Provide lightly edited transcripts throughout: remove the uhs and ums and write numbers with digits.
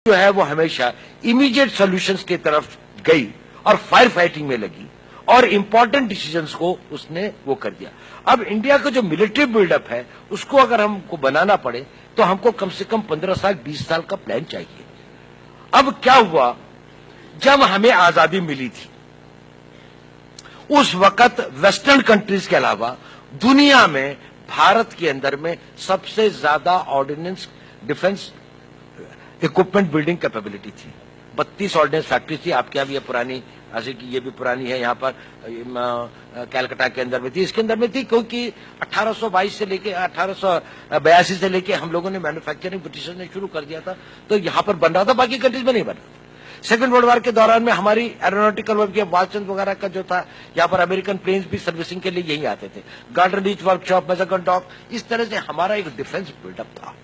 जो है वो हमेशा इमीडिएट सॉल्यूशंस की तरफ गई और फायर फाइटिंग में लगी और इंपॉर्टेंट डिसीजंस को उसने वो कर दिया। अब इंडिया का जो मिलिट्री बिल्डअप है उसको अगर हमको बनाना पड़े तो हमको कम से कम 15 साल 20 साल का प्लान चाहिए। अब क्या हुआ, जब हमें आजादी मिली थी उस वक्त वेस्टर्न कंट्रीज के अलावा दुनिया में भारत के अंदर में सबसे ज्यादा ordnance defence equipment building capability थी। 32 ऑर्डिनेंस फैक्ट्री थी। आपके यहाँ भी ये पुरानी, ऐसे कि ये भी पुरानी है, यहाँ पर कैलकाटा के अंदर में थी, इसके अंदर में थी, क्योंकि 1822 से लेके 1882 से लेके हम लोगों ने मैन्युफैक्चरिंग ब्रिटिशर्स ने शुरू कर दिया था, तो यहाँ पर बन रहा था, बाकी कंट्रीज में नहीं बन रहा था। सेकेंड वर्ल्ड वॉर के दौरान में हमारी एरोनॉटिकल वर्क वालचंद वगैरह का जो था, यहाँ पर अमेरिकन प्लेन्स भी सर्विसिंग के लिए यही आते थे, गार्डन रीच वर्कशॉप, मेजरगन डॉक, इस तरह से हमारा एक डिफेंस बिल्डअप था।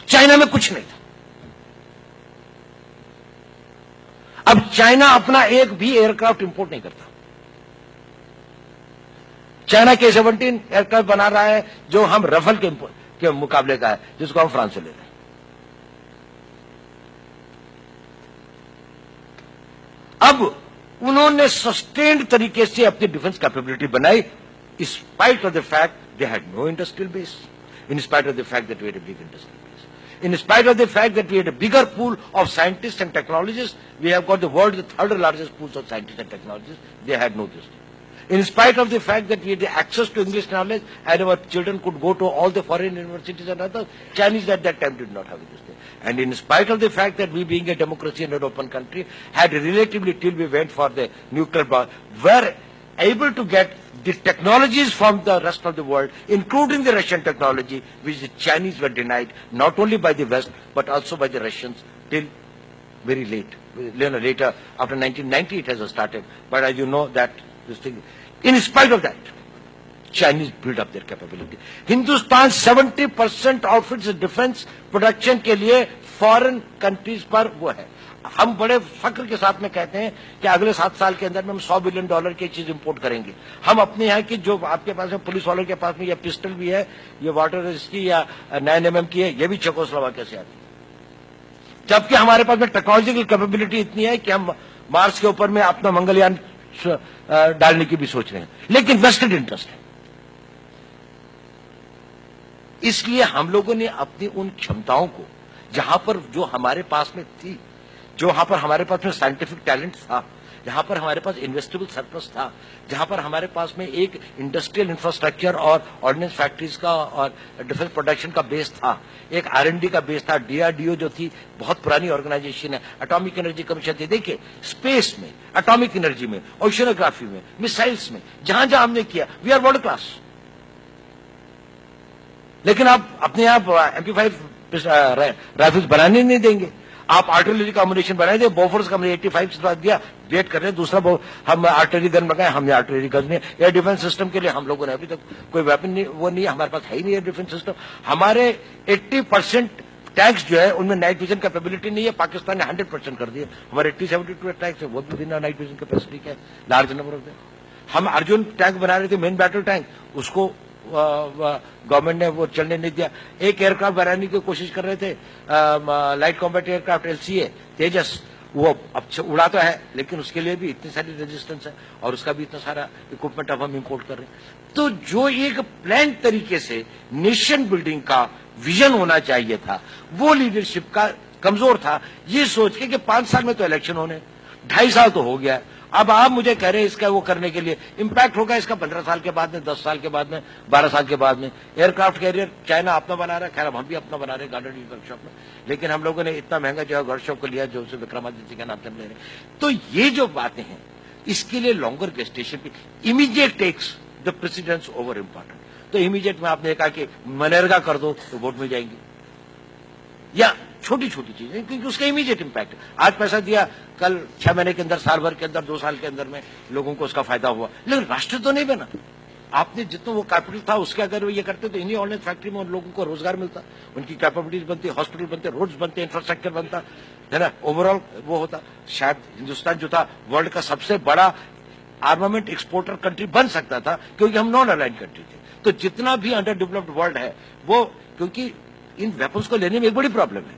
चाइना में कुछ नहीं था। अब चाइना अपना एक भी एयरक्राफ्ट इंपोर्ट नहीं करता। चाइना K-17 एयरक्राफ्ट बना रहा है जो हम रफल के मुकाबले का है, जिसको हम फ्रांस से ले रहे हैं। अब उन्होंने सस्टेन्ड तरीके से अपनी डिफेंस कैपेबिलिटी बनाई, spite of the fact they had no industrial base, in spite of the fact that we had a big industrial base, in spite of the fact that we had a bigger pool of scientists and technologists. We have got the world's third largest pools of scientists and technologists. They had no this. In spite of the fact that we had the access to English knowledge and our children could go to all the foreign universities and others, Chinese at that time did not have this thing. And in spite of the fact that we, being a democracy and an open country, had relatively, till we went for the nuclear bomb, were able to get the technologies from the rest of the world, including the Russian technology, which the Chinese were denied, not only by the West, but also by the Russians, till very late. Later, after 1990, it has started. But as you know, that this thing, in spite of that, Chinese built up their capability. Hindustan 70% of its defense production के लिए foreign countries पर वो है। हम बड़े फक्र के साथ में कहते हैं कि अगले 7 साल के अंदर में हम $100 बिलियन की चीज इंपोर्ट करेंगे। हम अपने यहाँ की जो आपके पास है, पुलिस वालों के पास में ये पिस्टल भी है, ये वाटर इसकी या 9mm की है, ये भी चेकोस्लोवाकिया से आती है। जबकि हमारे पास में टेक्नोलॉजिकल कैपेबिलिटी इतनी है कि हम मार्स के ऊपर में अपना मंगलयान डालने की भी सोच रहे हैं, लेकिन वेस्टेड इंटरेस्ट है। इसलिए हम लोगों ने अपनी उन क्षमताओं को, जहां पर जो हमारे पास में थी, जहां पर हमारे पास में साइंटिफिक टैलेंट था, जहां पर हमारे पास इन्वेस्टेबल सरप्लस था, जहां पर हमारे पास में एक इंडस्ट्रियल इंफ्रास्ट्रक्चर और ऑर्डिनेंस फैक्ट्रीज का और डिफेंस प्रोडक्शन का बेस था, एक R&D का बेस था। DRDO जो थी बहुत पुरानी ऑर्गेनाइजेशन है, एटॉमिक एनर्जी कमीशन थी। देखिए, स्पेस में, एटॉमिक एनर्जी में, ओशियोनोग्राफी में, मिसाइल्स में, जहां जहां हमने किया, वी आर वर्ल्ड क्लास। लेकिन आप अपने आप MP5 राइफल्स बनाने नहीं देंगे, आप आर्टिलरी का अम्यूनिशन बनाए थे। बोफोर्स का हमने 85 से दिया, वेट कर रहे हैं दूसरा हम आर्टिलरी गन लगाए, हमने आर्टिलरी गन नहीं। एयर डिफेंस सिस्टम के लिए हम लोगों ने अभी तक कोई वेपन नहीं, वो नहीं, हमारे पास है ही नहीं एयर डिफेंस सिस्टम। हमारे 80% टैंक्स जो है उनमें नाइट विजन कैपेबिलिटी नहीं है, पाकिस्तान ने 100% कर दिया। हमारे 80-72 टैंक्स है, वो भी बिना नाइट विजन कैपेसिटी के लार्ज नंबर ऑफ। हम अर्जुन टैंक बना रहे थे, मेन बैटल टैंक, उसको गवर्नमेंट ने वो चलने नहीं दिया। एक एयरक्राफ्ट बनाने की कोशिश कर रहे थे, लाइट कॉम्बैट एयरक्राफ्ट LCA तेजस, वो अब उड़ा तो है, लेकिन उसके लिए भी इतनी सारी रेजिस्टेंस है और उसका भी इतना सारा इक्विपमेंट अब हम इंपोर्ट कर रहे हैं। तो जो एक प्लान तरीके से नेशन बिल्डिंग का विजन होना चाहिए था, वो लीडरशिप का कमजोर था। ये सोच के कि 5 साल में तो इलेक्शन होने, 2.5 साल तो हो गया, अब आप मुझे कह रहे हैं इसका वो करने के लिए इंपैक्ट होगा इसका 15 साल के बाद में, 10 साल के बाद में, 12 साल के बाद में। एयरक्राफ्ट कैरियर चाइना अपना बना रहा है, खैर हम भी अपना बना रहे हैं गार्डन वर्कशॉप में, लेकिन हम लोगों ने इतना महंगा जो है वर्कशॉप को लिया जो उसे विक्रमादित्य का नाम चल रहे हैं। तो ये जो बातें हैं, इसके लिए लॉन्गर गेस्टेशन की immediate takes the precedence over important. तो इमीडिएट में आपने कहा कि मनरेगा कर दो तो वोट मिल जाएंगे, या छोटी छोटी चीजें, क्योंकि उसका इमीडिएट इंपैक्ट। आज पैसा दिया, कल 6 महीने के अंदर, साल भर के अंदर, 2 साल के अंदर में लोगों को उसका फायदा हुआ, लेकिन राष्ट्र तो नहीं बना। आपने जितना वो कैपिटल था उसके अगर वो ये करते तो इन्हीं ऑर्डिनेंस फैक्ट्री में उन लोगों को रोजगार मिलता, उनकी कैपेबिलिटीज बनती, हॉस्पिटल बनते, रोड्स बनते, इंफ्रास्ट्रक्चर बनता है ना, ओवरऑल वो होता। शायद हिंदुस्तान जो था वर्ल्ड का सबसे बड़ा आर्मामेंट एक्सपोर्टर कंट्री बन सकता था, क्योंकि हम नॉन अलाइंड कंट्री थे। तो जितना भी अंडर डेवलप्ड वर्ल्ड है वो, क्योंकि इन वेपन्स को लेने में एक बड़ी प्रॉब्लम है,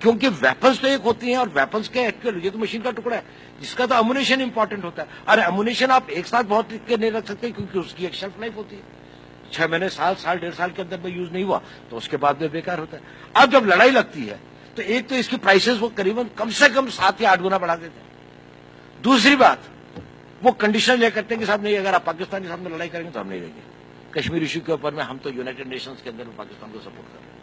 क्योंकि वेपन्स तो एक होती हैं और वेपन्स के एक्चुअल ये तो मशीन का टुकड़ा है जिसका तो अम्युनिशन इंपॉर्टेंट होता है। अरे अम्युनिशन आप एक साथ बहुत लिख के नहीं रख सकते क्योंकि उसकी एक शेल्फ लाइफ होती है, 6 महीने, साल, 1.5 साल के अंदर में यूज नहीं हुआ तो उसके बाद में बेकार होता है। अब जब लड़ाई लगती है तो एक तो इसकी प्राइसेस वो करीबन कम से कम 7 या 8 गुना बढ़ा देते हैं। दूसरी बात, वो कंडीशन ले करते हैं कि साहब नहीं, अगर आप पाकिस्तान के सामने लड़ाई करेंगे तो हम नहीं देंगे। कश्मीर इश्यू के ऊपर में हम तो यूनाइटेड नेशंस के अंदर में पाकिस्तान को सपोर्ट कर रहे हैं,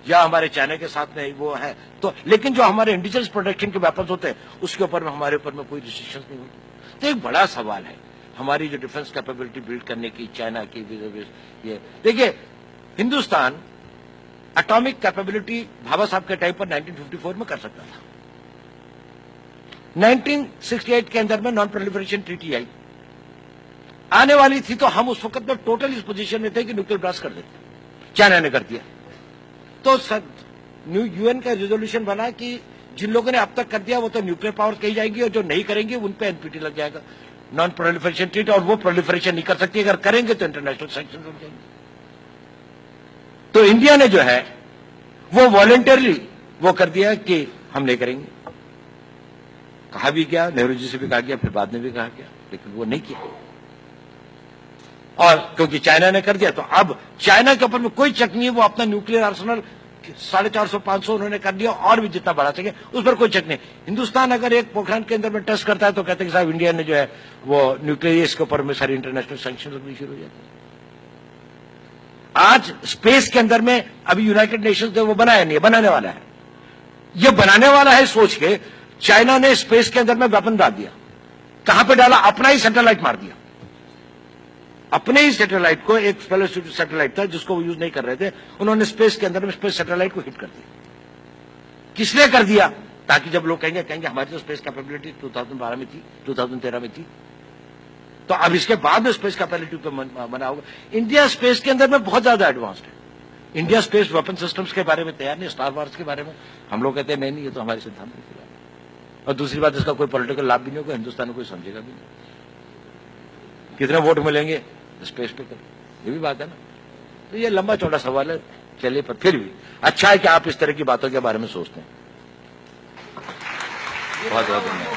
या हमारे चाइना के साथ में वो है तो, लेकिन जो हमारे इंडिजिनस प्रोटेक्शन के वेपन्स होते हैं उसके ऊपर में हमारे ऊपर में कोई रिस्ट्रिक्शंस नहीं होती। तो एक बड़ा सवाल है हमारी जो डिफेंस कैपेबिलिटी बिल्ड करने की चाइना की। ये देखिए, हिंदुस्तान एटॉमिक कैपेबिलिटी भाभा साहब के टाइम पर 1954 में कर सकता था। 1968 के अंदर में नॉन प्रोलिफरेशन ट्रीटी आई, आने वाली थी तो हम उस वक्त में टोटल इस पोजीशन में थे कि न्यूक्लियर ब्लास्ट कर देते, चाइना ने कर दिया। तो यूएन का रेजोल्यूशन बना कि जिन लोगों ने अब तक कर दिया वो तो न्यूक्लियर पावर कही जाएगी और जो नहीं करेंगे उन पे एनपीटी लग जाएगा, नॉन प्रोलिफरेशन ट्रीटी, और वो प्रोलिफरेशन नहीं कर सकती, अगर करेंगे तो इंटरनेशनल सैंक्शन लग जाएंगे। तो इंडिया ने जो है वो वॉलंटरली वो कर दिया कि हम नहीं करेंगे। कहा भी गया, नेहरू जी से भी कहा गया, फिर बाद में भी कहा गया, लेकिन वो नहीं किया। और क्योंकि चाइना ने कर दिया तो अब चाइना के ऊपर में कोई चेक नहीं है, वो अपना न्यूक्लियर आर्सेनल 450-500 उन्होंने कर दिया और भी जितना बढ़ा सके उस पर कोई चेक नहीं। हिंदुस्तान अगर एक पोखरान के अंदर में टेस्ट करता है तो कहते हैं कि साहब इंडिया ने जो है वो न्यूक्लियर, इसके ऊपर में सारी इंटरनेशनल सैंक्शन लगनी शुरू हो जाती है। आज स्पेस के अंदर में अभी यूनाइटेड नेशंस ने वो बनाया नहीं है, बनाने वाला है। ये बनाने वाला है सोच के चाइना ने स्पेस के अंदर में वेपन डाल दिया। कहां पे डाला? अपना ही सैटेलाइट मार दिया, अपने ही सैटेलाइट को। एक सैटेलाइट था जिसको वो यूज नहीं कर रहे थे, उन्होंने स्पेस के अंदर में स्पेस सैटेलाइट को हिट कर दिया। किसने कर दिया? ताकि जब लोग कहेंगे हमारी तो स्पेस कैपेबिलिटी 2012 में थी, 2013 में थी, तो अब इसके बाद में स्पेस कैपेबिलिटी पे बना होगा। इंडिया स्पेस के अंदर में बहुत ज्यादा एडवांस्ड है। इंडिया स्पेस वेपन सिस्टम्स के बारे में तैयार नहीं, स्टार वार्स के बारे में हम लोग कहते हैं नहीं, ये तो हमारे सिद्धांत के खिलाफ है। और दूसरी बात, इसका कोई पॉलिटिकल लाभ भी नहीं होगा, हिंदुस्तान को कोई समझेगा भी नहीं। कितने वोट मिलेंगे स्पेस पे कर, ये भी बात है ना। तो ये लंबा चौड़ा सवाल है, चलिए, पर फिर भी अच्छा है कि आप इस तरह की बातों के बारे में सोचते हैं। बहुत बहुत धन्यवाद।